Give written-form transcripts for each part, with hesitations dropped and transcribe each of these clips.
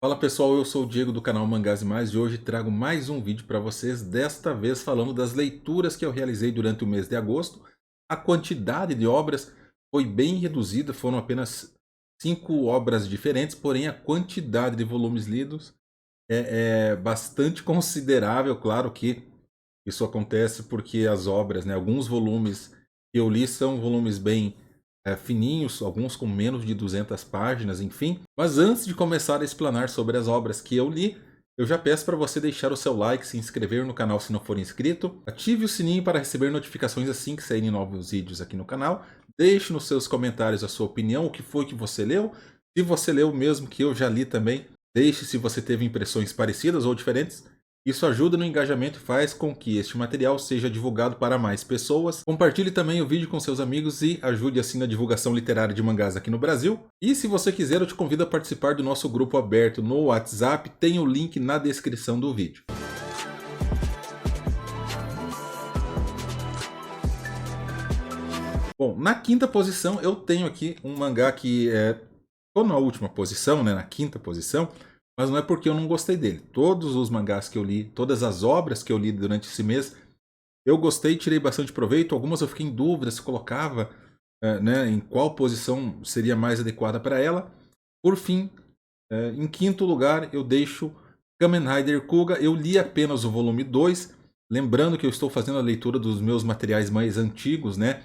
Fala pessoal, eu sou o Diego do canal Mangás e Mais e hoje trago mais um vídeo para vocês, desta vez falando das leituras que eu realizei durante o mês de agosto. A quantidade de obras foi bem reduzida, foram apenas 5 obras diferentes, porém a quantidade de volumes lidos é bastante considerável. Claro que isso acontece porque as obras, né, alguns volumes que eu li são volumes bem fininhos, alguns com menos de 200 páginas, enfim. Mas antes de começar a explanar sobre as obras que eu li, eu já peço para você deixar o seu like, se inscrever no canal se não for inscrito, ative o sininho para receber notificações assim que saírem novos vídeos aqui no canal, deixe nos seus comentários a sua opinião, o que foi que você leu, se você leu o mesmo que eu já li também, deixe se você teve impressões parecidas ou diferentes. Isso ajuda no engajamento e faz com que este material seja divulgado para mais pessoas. Compartilhe também o vídeo com seus amigos e ajude assim na divulgação literária de mangás aqui no Brasil. E se você quiser, eu te convido a participar do nosso grupo aberto no WhatsApp, tem o link na descrição do vídeo. Bom, na quinta posição eu tenho aqui um mangá que tô na última posição, né, na quinta posição, mas não é porque eu não gostei dele. Todos os mangás que eu li, todas as obras que eu li durante esse mês, eu gostei, tirei bastante proveito. Algumas eu fiquei em dúvida se colocava, né, em qual posição seria mais adequada para ela. Por fim, em quinto lugar, eu deixo Kamen Rider Kuga. Eu li apenas o volume 2, lembrando que eu estou fazendo a leitura dos meus materiais mais antigos, né,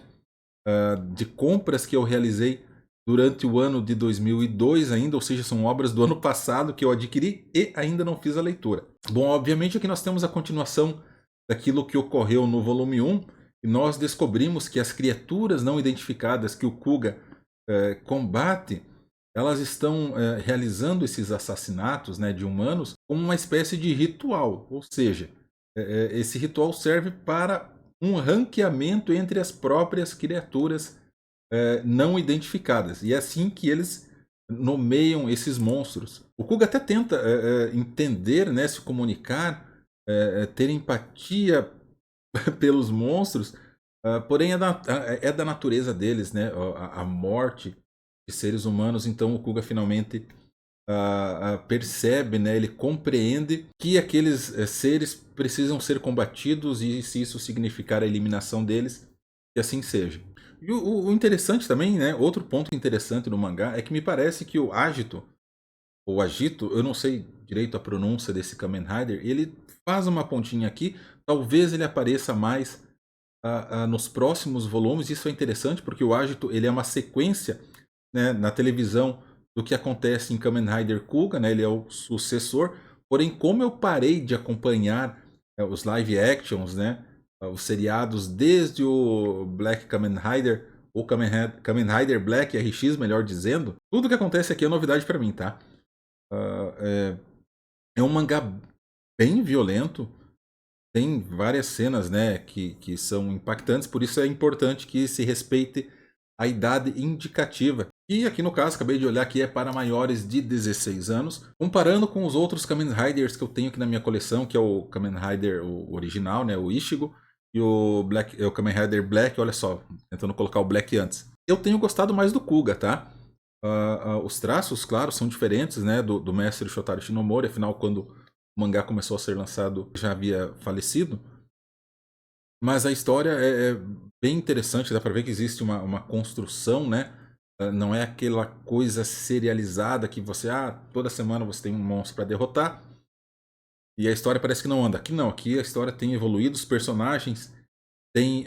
de compras que eu realizei durante o ano de 2002 ainda, ou seja, são obras do ano passado que eu adquiri e ainda não fiz a leitura. Bom, obviamente aqui nós temos a continuação daquilo que ocorreu no volume 1, e nós descobrimos que as criaturas não identificadas que o Kuga combate, elas estão realizando esses assassinatos, né, de humanos como uma espécie de ritual, ou seja, esse ritual serve para um ranqueamento entre as próprias criaturas não identificadas. E é assim que eles nomeiam esses monstros. O Kuga até tenta entender, né, se comunicar, ter empatia pelos monstros, porém é da natureza deles, né, a morte de seres humanos. Então o Kuga finalmente percebe, né, ele compreende que aqueles seres precisam ser combatidos e se isso significar a eliminação deles, que assim seja. E o interessante também, né, outro ponto interessante no mangá é que me parece que o Agito, ou Agito, eu não sei direito a pronúncia desse Kamen Rider, ele faz uma pontinha aqui, talvez ele apareça mais nos próximos volumes. Isso é interessante porque o Agito ele é uma sequência, né, na televisão do que acontece em Kamen Rider Kuga, né, ele é o sucessor, porém como eu parei de acompanhar os live actions, né, os seriados desde o Black Kamen Rider, ou Kamen Rider Black RX, melhor dizendo, tudo que acontece aqui é novidade para mim, tá? É um mangá bem violento, tem várias cenas, né, que são impactantes, por isso é importante que se respeite a idade indicativa. E aqui no caso, acabei de olhar que é para maiores de 16 anos. Comparando com os outros Kamen Riders que eu tenho aqui na minha coleção, que é o Kamen Rider o original, né, o Ichigo, e o Kamen Rider Black, olha só, tentando colocar o Black antes. Eu tenho gostado mais do Kuga, tá? Os traços, claro, são diferentes, né, do mestre Shotaro Shinomori, afinal, quando o mangá começou a ser lançado, já havia falecido. Mas a história é bem interessante, dá pra ver que existe uma construção, né? Não é aquela coisa serializada que você, toda semana você tem um monstro para derrotar e a história parece que não anda. Aqui não, aqui a história tem evoluído, os personagens têm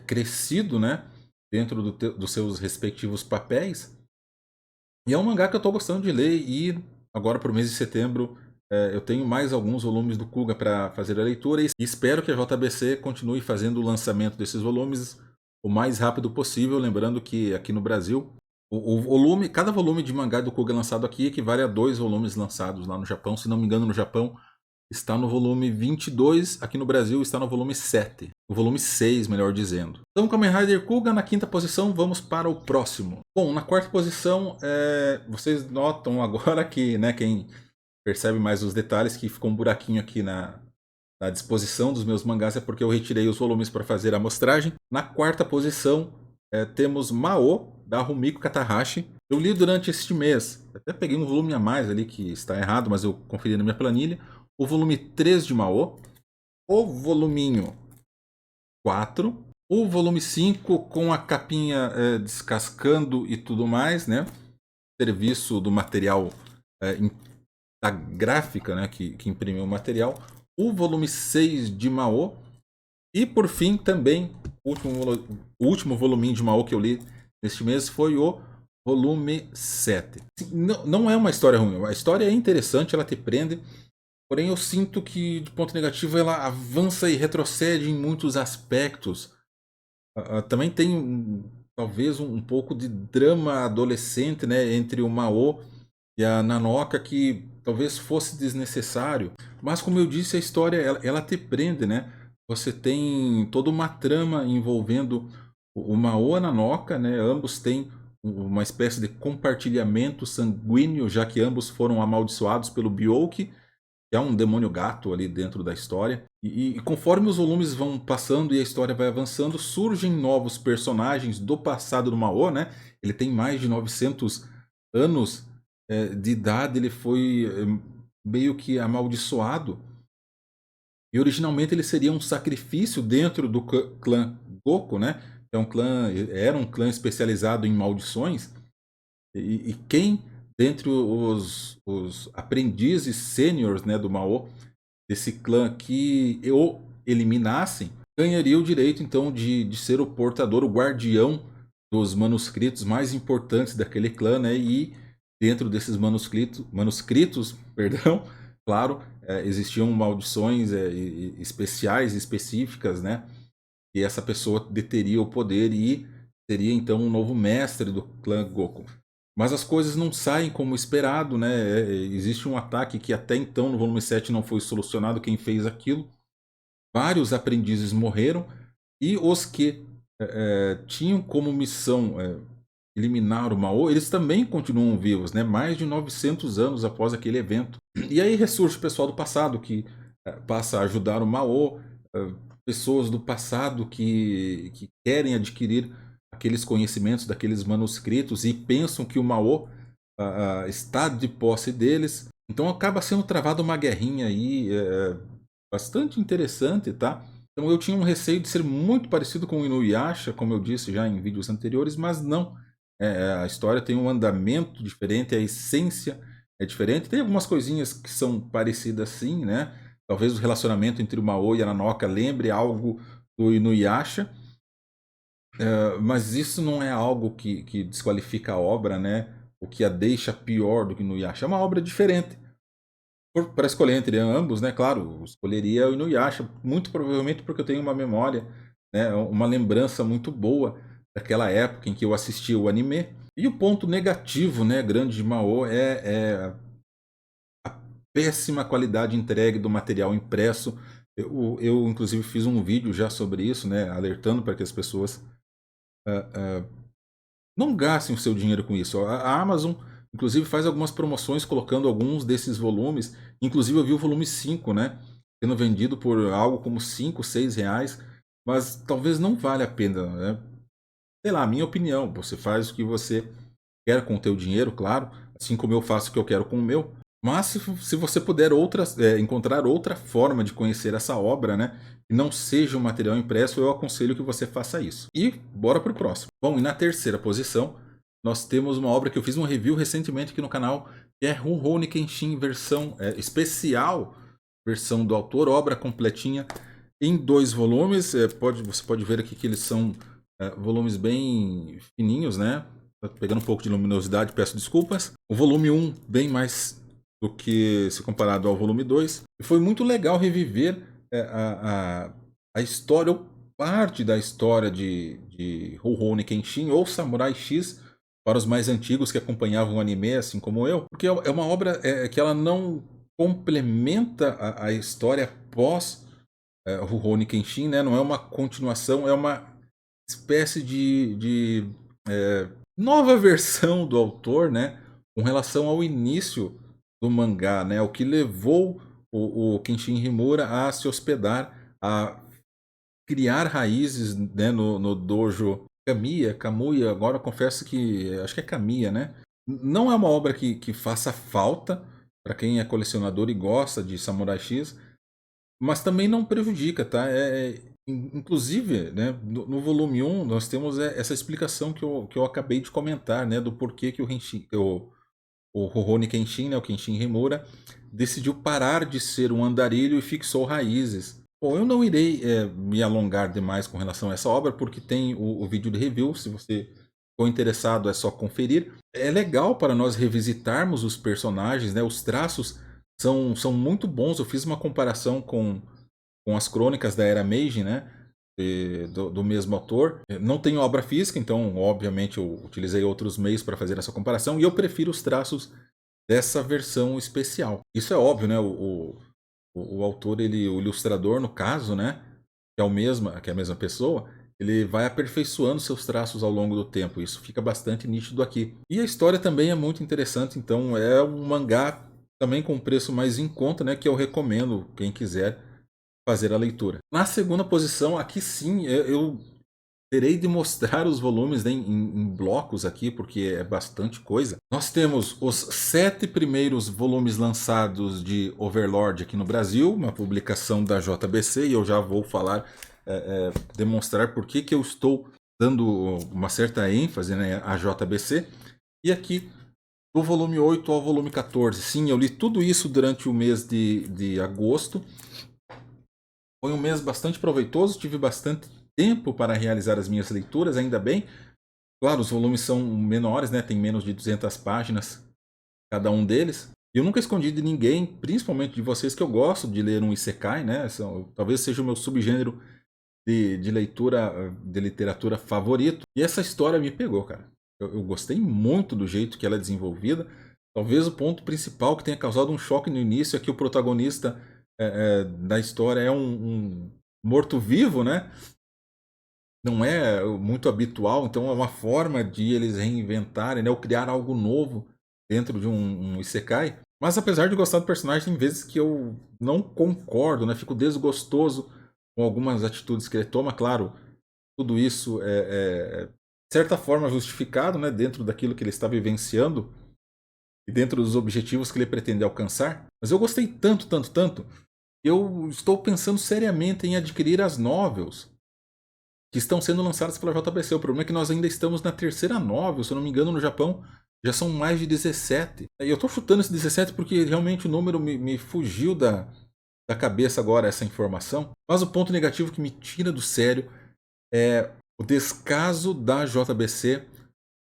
crescido, né? Dentro dos seus respectivos papéis. E é um mangá que eu tô gostando de ler e agora pro mês de setembro eu tenho mais alguns volumes do Kuga para fazer a leitura e espero que a JBC continue fazendo o lançamento desses volumes o mais rápido possível. Lembrando que aqui no Brasil, o volume, cada volume de mangá do Kuga lançado aqui equivale a 2 volumes lançados lá no Japão. Se não me engano, no Japão está no volume 22, aqui no Brasil está no volume 7. O volume 6, melhor dizendo. Então, Kamen Rider Kuga na quinta posição, vamos para o próximo. Bom, na quarta posição, vocês notam agora que, né, quem percebe mais os detalhes, que ficou um buraquinho aqui na disposição dos meus mangás, é porque eu retirei os volumes para fazer a amostragem. Na quarta posição, temos Mao, da Rumiko Katahashi. Eu li durante este mês, até peguei um volume a mais ali que está errado, mas eu conferi na minha planilha. O volume 3 de Mao, o voluminho 4, o volume 5 com a capinha descascando e tudo mais, né? Serviço do material da gráfica, né? Que imprimiu o material. O volume 6 de Mao. E por fim, também, o último voluminho de Mao que eu li neste mês foi o volume 7. Não é uma história ruim, a história é interessante, ela te prende, porém eu sinto que, de ponto negativo, ela avança e retrocede em muitos aspectos. Também tem talvez um pouco de drama adolescente, né, entre o Mao e a Nanoka que talvez fosse desnecessário. Mas como eu disse, a história ela te prende, né? Você tem toda uma trama envolvendo o Mao e a Nanoka, né? Ambos têm uma espécie de compartilhamento sanguíneo, já que ambos foram amaldiçoados pelo Byoki, que é um demônio gato ali dentro da história. E conforme os volumes vão passando e a história vai avançando, surgem novos personagens do passado do Mao, né? Ele tem mais de 900 anos de idade, ele foi meio que amaldiçoado. E originalmente ele seria um sacrifício dentro do clã Goku, né? É um clã, era um clã especializado em maldições. E quem, dentre os aprendizes sêniores, né, do Mao, desse clã que o eliminassem, ganharia o direito então de ser o portador, o guardião dos manuscritos mais importantes daquele clã, né? E dentro desses manuscritos, perdão, claro, existiam maldições especiais, específicas, né? E essa pessoa deteria o poder e seria então um novo mestre do clã Goku. Mas as coisas não saem como esperado, né? Existe um ataque que até então no volume 7 não foi solucionado, quem fez aquilo. Vários aprendizes morreram e os que tinham como missão eliminar o Mao, eles também continuam vivos, né? Mais de 900 anos após aquele evento. E aí ressurge o pessoal do passado que passa a ajudar o Mao, pessoas do passado que querem adquirir aqueles conhecimentos daqueles manuscritos e pensam que o Mao está de posse deles. Então acaba sendo travada uma guerrinha aí bastante interessante, tá? Então eu tinha um receio de ser muito parecido com o Inuyasha, como eu disse já em vídeos anteriores, mas não. A história tem um andamento diferente, a essência é diferente. Tem algumas coisinhas que são parecidas sim, né? Talvez o relacionamento entre o Mao e a Nanoka lembre algo do Inuyasha, mas isso não é algo que desqualifica a obra, né? O que a deixa pior do que Inuyasha. É uma obra diferente. Para escolher entre ambos, né? Claro, eu escolheria o Inuyasha, muito provavelmente porque eu tenho uma memória, né? Uma lembrança muito boa daquela época em que eu assistia o anime. E o ponto negativo, né, grande de Mao é a péssima qualidade entregue do material impresso. Eu, inclusive, fiz um vídeo já sobre isso, né, alertando para que as pessoas não gastem o seu dinheiro com isso. A Amazon, inclusive, faz algumas promoções colocando alguns desses volumes. Inclusive, eu vi o volume 5, né? Sendo vendido por algo como 5, 6 reais. Mas talvez não valha a pena, né? Sei lá, a minha opinião. Você faz o que você quer com o teu dinheiro, claro. Assim como eu faço o que eu quero com o meu. Mas se você puder encontrar outra forma de conhecer essa obra, né? Que não seja um material impresso, eu aconselho que você faça isso. E bora pro próximo. Bom, e na terceira posição, nós temos uma obra que eu fiz um review recentemente aqui no canal, que é Rurouni Kenshin versão especial, versão do autor, obra completinha em 2 volumes. Você pode ver aqui que eles são volumes bem fininhos, né? Tá pegando um pouco de luminosidade, peço desculpas. O volume 1, bem mais do que se comparado ao volume 2. E foi muito legal reviver a história, ou parte da história de Rurouni Kenshin ou Samurai X, para os mais antigos que acompanhavam o anime, assim como eu. Porque é uma obra que ela não complementa a história pós Rurouni Kenshin, né? Não é uma continuação, é uma espécie de nova versão do autor, né, com relação ao início do mangá, né, o que levou o Kenshin Himura a se hospedar, a criar raízes, né, no dojo Camuya, agora confesso que acho que é Kamiya, né? Não é uma obra que faça falta para quem é colecionador e gosta de Samurai X, mas também não prejudica, tá? Inclusive, né, no volume 1, nós temos essa explicação que eu acabei de comentar, né, do porquê que o Rurouni Kenshin, né, o Kenshin Himura, decidiu parar de ser um andarilho e fixou raízes. Bom, eu não irei me alongar demais com relação a essa obra, porque tem o vídeo de review, se você for interessado é só conferir. É legal para nós revisitarmos os personagens, né, os traços são muito bons. Eu fiz uma comparação com as crônicas da Era Meiji, né? Do mesmo autor. Não tenho obra física, então, obviamente, eu utilizei outros meios para fazer essa comparação e eu prefiro os traços dessa versão especial. Isso é óbvio, né? O autor, o ilustrador, no caso, né? Que é a mesma pessoa, ele vai aperfeiçoando seus traços ao longo do tempo. Isso fica bastante nítido aqui. E a história também é muito interessante, então é um mangá também com preço mais em conta, né? Que eu recomendo quem quiser fazer a leitura. Na segunda posição, aqui sim, eu terei de mostrar os volumes, né, em blocos aqui, porque é bastante coisa. Nós temos os 7 primeiros volumes lançados de Overlord aqui no Brasil, uma publicação da JBC, e eu já vou falar, demonstrar por que eu estou dando uma certa ênfase, né, à JBC. E aqui, do volume 8 ao volume 14. Sim, eu li tudo isso durante o mês de agosto. Foi um mês bastante proveitoso, tive bastante tempo para realizar as minhas leituras, ainda bem. Claro, os volumes são menores, né? Tem menos de 200 páginas cada um deles. E eu nunca escondi de ninguém, principalmente de vocês, que eu gosto de ler um isekai, né? Talvez seja o meu subgênero de leitura, de literatura favorito. E essa história me pegou, cara. Eu gostei muito do jeito que ela é desenvolvida. Talvez o ponto principal que tenha causado um choque no início é que o protagonista da história é um morto-vivo, né? Não é muito habitual, então é uma forma de eles reinventarem, né? Ou criar algo novo dentro de um Isekai. Mas apesar de gostar do personagem, tem vezes que eu não concordo, né? Fico desgostoso com algumas atitudes que ele toma. Claro, tudo isso de certa forma justificado, né? Dentro daquilo que ele está vivenciando e dentro dos objetivos que ele pretende alcançar. Mas eu gostei tanto, tanto, tanto, eu estou pensando seriamente em adquirir as novels que estão sendo lançadas pela JBC. O problema é que nós ainda estamos na terceira novel, se eu não me engano, no Japão já são mais de 17. E eu estou chutando esse 17 porque realmente o número me fugiu da cabeça agora, essa informação. Mas o ponto negativo que me tira do sério é o descaso da JBC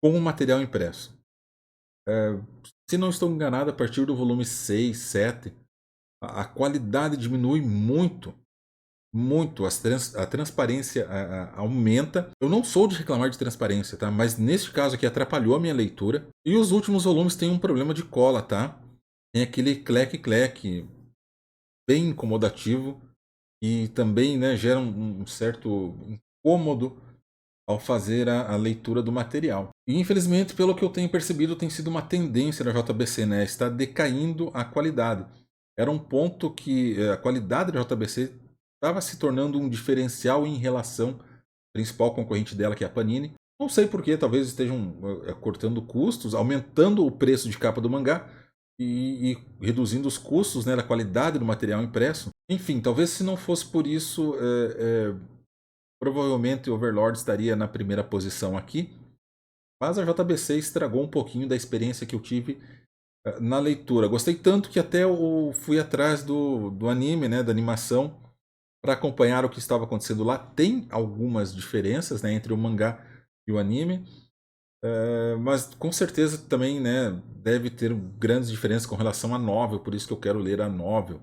com o material impresso. Se não estou enganado, a partir do volume 6, 7, a qualidade diminui muito. Muito, a transparência aumenta. Eu não sou de reclamar de transparência, tá? Mas neste caso aqui atrapalhou a minha leitura. E os últimos volumes têm um problema de cola, tá? Tem aquele clec-clec bem incomodativo e também, né, gera um certo incômodo ao fazer a leitura do material. E infelizmente, pelo que eu tenho percebido, tem sido uma tendência da JBC, né? Está decaindo a qualidade. Era um ponto que a qualidade da JBC estava se tornando um diferencial em relação à principal concorrente dela, que é a Panini. Não sei porquê, talvez estejam cortando custos, aumentando o preço de capa do mangá e reduzindo os custos, né, da qualidade do material impresso. Enfim, talvez se não fosse por isso, provavelmente o Overlord estaria na primeira posição aqui. Mas a JBC estragou um pouquinho da experiência que eu tive na leitura. Gostei tanto que até eu fui atrás do anime, né, da animação, para acompanhar o que estava acontecendo lá. Tem algumas diferenças, né, entre o mangá e o anime, mas com certeza também, né, deve ter grandes diferenças com relação à novel, por isso que eu quero ler a novel.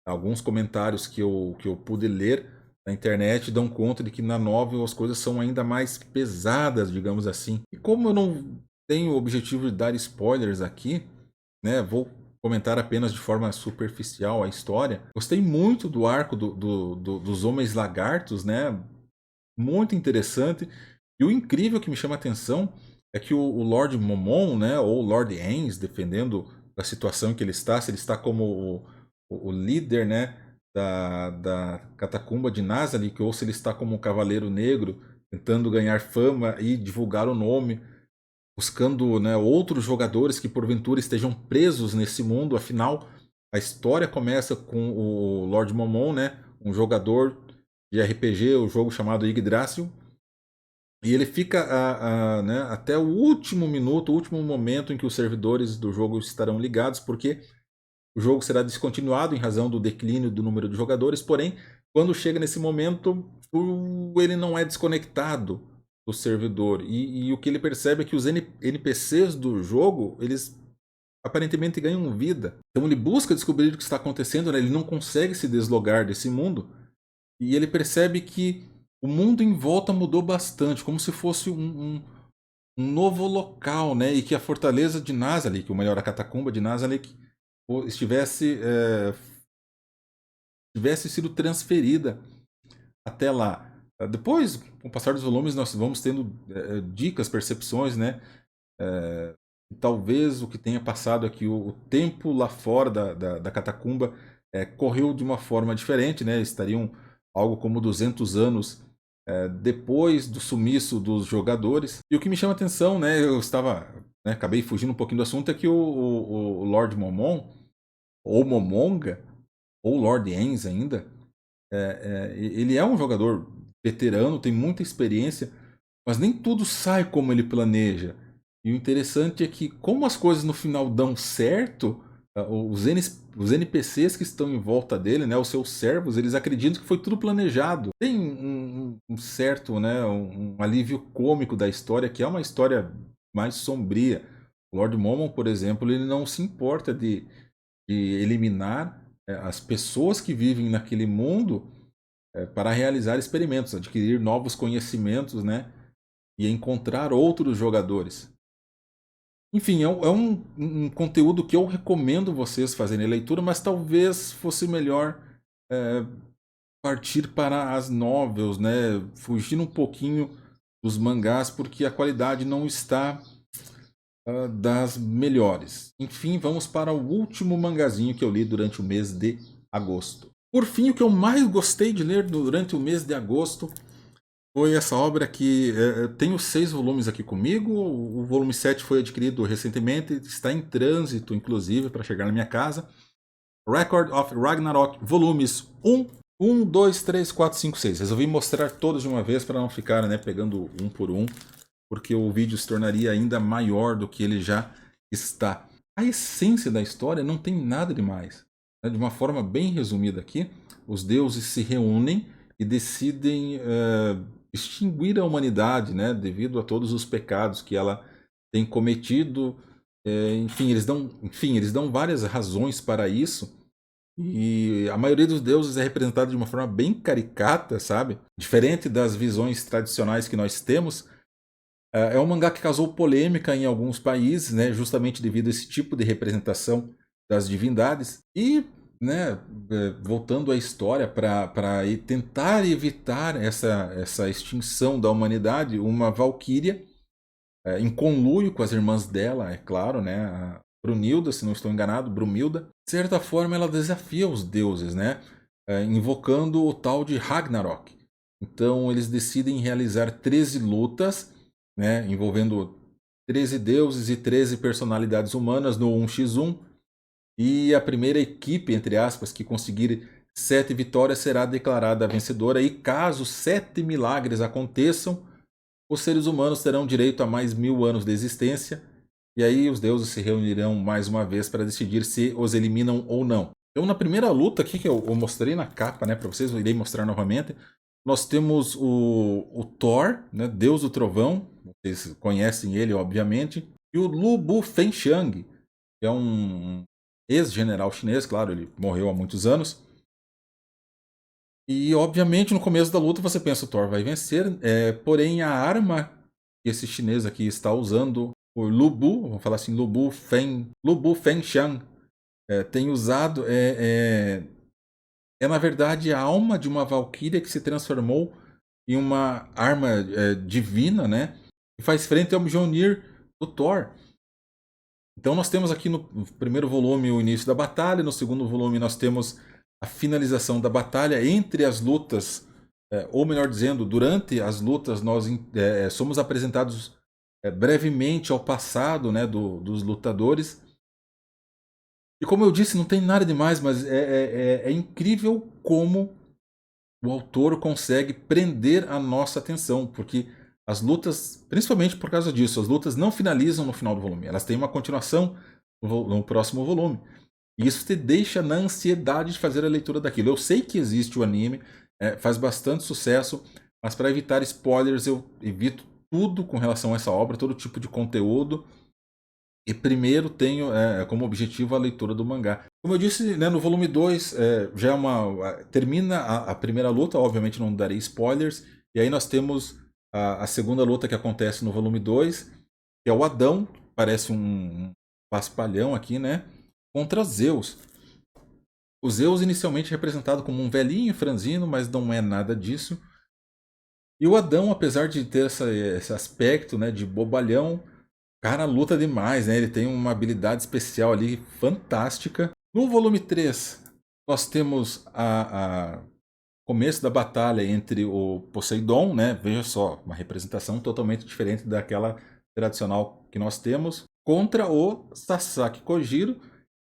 Alguns comentários que eu pude ler na internet dão conta de que na novel as coisas são ainda mais pesadas, digamos assim. E como eu não tenho o objetivo de dar spoilers aqui, né, vou comentar apenas de forma superficial a história. Gostei muito do arco dos Homens Lagartos, né? Muito interessante. E o incrível que me chama a atenção é que o Lord Momon, né, ou Lord Ains, dependendo da situação que ele está, se ele está como o líder, né, da catacumba de Nazarick, ou se ele está como um cavaleiro negro tentando ganhar fama e divulgar o nome, buscando, né, outros jogadores que porventura estejam presos nesse mundo. Afinal, a história começa com o Lord Momon, né, um jogador de RPG, o jogo chamado Yggdrasil, e ele fica né, até o último minuto, o último momento em que os servidores do jogo estarão ligados, porque o jogo será descontinuado em razão do declínio do número de jogadores. Porém, quando chega nesse momento, ele não é desconectado do servidor. E o que ele percebe é que os NPCs do jogo, eles aparentemente ganham vida. Então ele busca descobrir o que está acontecendo, né? Ele não consegue se deslogar desse mundo. E ele percebe que o mundo em volta mudou bastante, como se fosse um novo local, né? E que a fortaleza de Nazalik, ou melhor, a catacumba de Nazalik, tivesse sido transferida até lá. Depois, com o passar dos volumes, nós vamos tendo dicas, percepções, né? Talvez o que tenha passado aqui, o tempo lá fora da catacumba correu de uma forma diferente, né? Estariam algo como 200 anos depois do sumiço dos jogadores. E o que me chama a atenção, né? Eu estava, né, acabei fugindo um pouquinho do assunto, é que o Lord Momon, ou Momonga, ou Lord Enz ainda, ele é um jogador veterano, tem muita experiência, mas nem tudo sai como ele planeja. E o interessante é que, como as coisas no final dão certo, os NPCs que estão em volta dele, né, os seus servos, eles acreditam que foi tudo planejado. Tem um certo, né, um alívio cômico da história, que é uma história mais sombria. O Lord Momon, por exemplo, ele não se importa de eliminar as pessoas que vivem naquele mundo para realizar experimentos, adquirir novos conhecimentos, né, e encontrar outros jogadores. Enfim, é um conteúdo que eu recomendo vocês fazerem a leitura, mas talvez fosse melhor é, partir para as novels, né, fugir um pouquinho dos mangás, porque a qualidade não está das melhores. Enfim, vamos para o último mangazinho que eu li durante o mês de agosto. Por fim, o que eu mais gostei de ler durante o mês de agosto foi essa obra que tenho 6 volumes aqui comigo. O volume 7 foi adquirido recentemente, está em trânsito, inclusive, para chegar na minha casa. Record of Ragnarok, volumes 1, 2, 3, 4, 5, 6. Resolvi mostrar todos de uma vez para não ficar, né, pegando um por um, porque o vídeo se tornaria ainda maior do que ele já está. A essência da história não tem nada demais. Né? De uma forma bem resumida aqui, os deuses se reúnem e decidem extinguir a humanidade, né? Devido a todos os pecados que ela tem cometido. Enfim, eles dão várias razões para isso. E a maioria dos deuses é representada de uma forma bem caricata, sabe? Diferente das visões tradicionais que nós temos. É um mangá que causou polêmica em alguns países, né, justamente devido a esse tipo de representação das divindades. E, né, voltando à história, para tentar evitar essa extinção da humanidade, uma valquíria, em conluio com as irmãs dela, é claro, né, a Brunilda, se não estou enganado, Brumilda, de certa forma ela desafia os deuses, né, invocando o tal de Ragnarok. Então eles decidem realizar 13 lutas, né, envolvendo 13 deuses e 13 personalidades humanas no 1x1. E a primeira equipe, entre aspas, que conseguir 7 vitórias será declarada vencedora. E caso 7 milagres aconteçam, os seres humanos terão direito a mais 1000 anos de existência. E aí os deuses se reunirão mais uma vez para decidir se os eliminam ou não. Então, na primeira luta aqui, que eu mostrei na capa, né, para vocês, eu irei mostrar novamente. Nós temos o Thor, né, Deus do Trovão, vocês conhecem ele, obviamente, e o Lu Bu Fengxiang, que é um ex-general chinês, claro, ele morreu há muitos anos. E, obviamente, no começo da luta você pensa, o Thor vai vencer, porém a arma que esse chinês aqui está usando, o Lu Bu, vamos falar assim, Lu Bu Fengxiang, tem usado, na verdade a alma de uma valquíria que se transformou em uma arma divina, né? E faz frente ao Mjolnir do Thor. Então nós temos aqui no primeiro volume o início da batalha, no segundo volume nós temos a finalização da batalha entre as lutas ou melhor dizendo, durante as lutas nós somos apresentados brevemente ao passado, né, dos lutadores. E como eu disse, não tem nada demais, mas é incrível como o autor consegue prender a nossa atenção, porque as lutas, principalmente por causa disso, as lutas não finalizam no final do volume, elas têm uma continuação no próximo volume. E isso te deixa na ansiedade de fazer a leitura daquilo. Eu sei que existe o anime, faz bastante sucesso, mas para evitar spoilers eu evito tudo com relação a essa obra, todo tipo de conteúdo. E primeiro tenho como objetivo a leitura do mangá. Como eu disse, né, no volume 2 já é termina a primeira luta, obviamente não darei spoilers. E aí nós temos a segunda luta que acontece no volume 2, que é o Adão, parece um paspalhão aqui, né? Contra Zeus. O Zeus inicialmente representado como um velhinho franzino, mas não é nada disso. E o Adão, apesar de ter esse aspecto, né, de bobalhão, cara, luta demais, né? Ele tem uma habilidade especial ali fantástica. No volume 3, nós temos a começo da batalha entre o Poseidon, né? Veja só, uma representação totalmente diferente daquela tradicional que nós temos, contra o Sasaki Kojiro.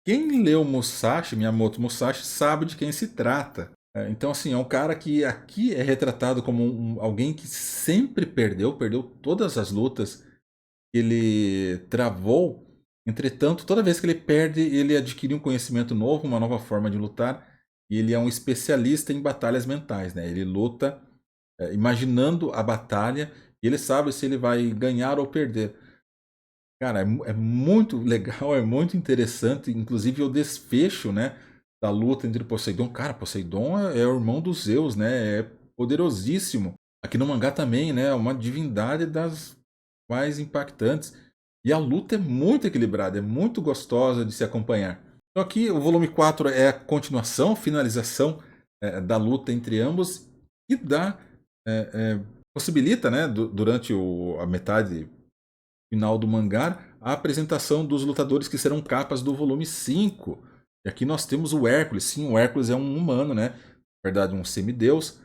Quem leu Musashi, Miyamoto Musashi, sabe de quem se trata. Então, assim, é um cara que aqui é retratado como alguém que sempre perdeu todas as lutas que ele travou. Entretanto, toda vez que ele perde, ele adquire um conhecimento novo, uma nova forma de lutar, e ele é um especialista em batalhas mentais, né? Ele luta imaginando a batalha e ele sabe se ele vai ganhar ou perder. Cara, é muito legal, é muito interessante, inclusive o desfecho, né, da luta entre Poseidon. Cara, Poseidon é o irmão dos Zeus, né? É poderosíssimo. Aqui no mangá também, né? É uma divindade das mais impactantes. E a luta é muito equilibrada, é muito gostosa de se acompanhar. Então aqui o volume 4 é a continuação, finalização da luta entre ambos e possibilita, né, durante a metade final do mangá, a apresentação dos lutadores que serão capas do volume 5. E aqui nós temos o Hércules. Sim, o Hércules é um humano, né? Na verdade, um semideus,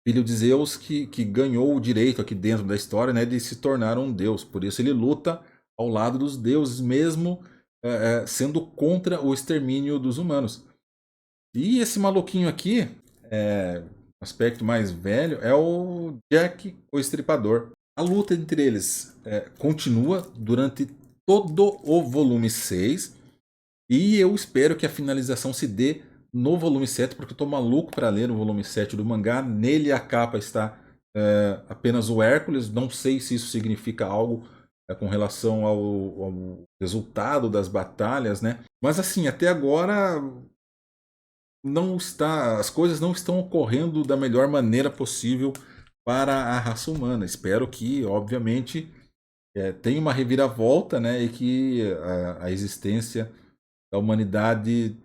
filho de Zeus, que ganhou o direito aqui dentro da história, né, de se tornar um deus. Por isso ele luta ao lado dos deuses, mesmo sendo contra o extermínio dos humanos. E esse maluquinho aqui, aspecto mais velho, é o Jack o Estripador. A luta entre eles continua durante todo o volume 6. E eu espero que a finalização se dê no volume 7, porque eu estou maluco para ler o volume 7 do mangá. Nele a capa está apenas o Hércules. Não sei se isso significa algo com relação ao resultado das batalhas, né? Mas assim, até agora não está, as coisas não estão ocorrendo da melhor maneira possível para a raça humana. Espero que, obviamente, tenha uma reviravolta, né, e que a existência da humanidade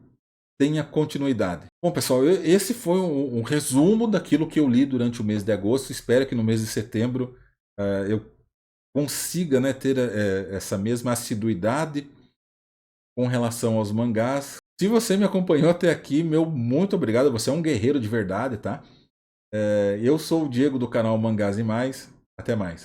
tenha continuidade. Bom, pessoal, esse foi um resumo daquilo que eu li durante o mês de agosto. Espero que no mês de setembro eu consiga, né, ter essa mesma assiduidade com relação aos mangás. Se você me acompanhou até aqui, meu muito obrigado. Você é um guerreiro de verdade, tá? Eu sou o Diego do canal Mangás e Mais. Até mais.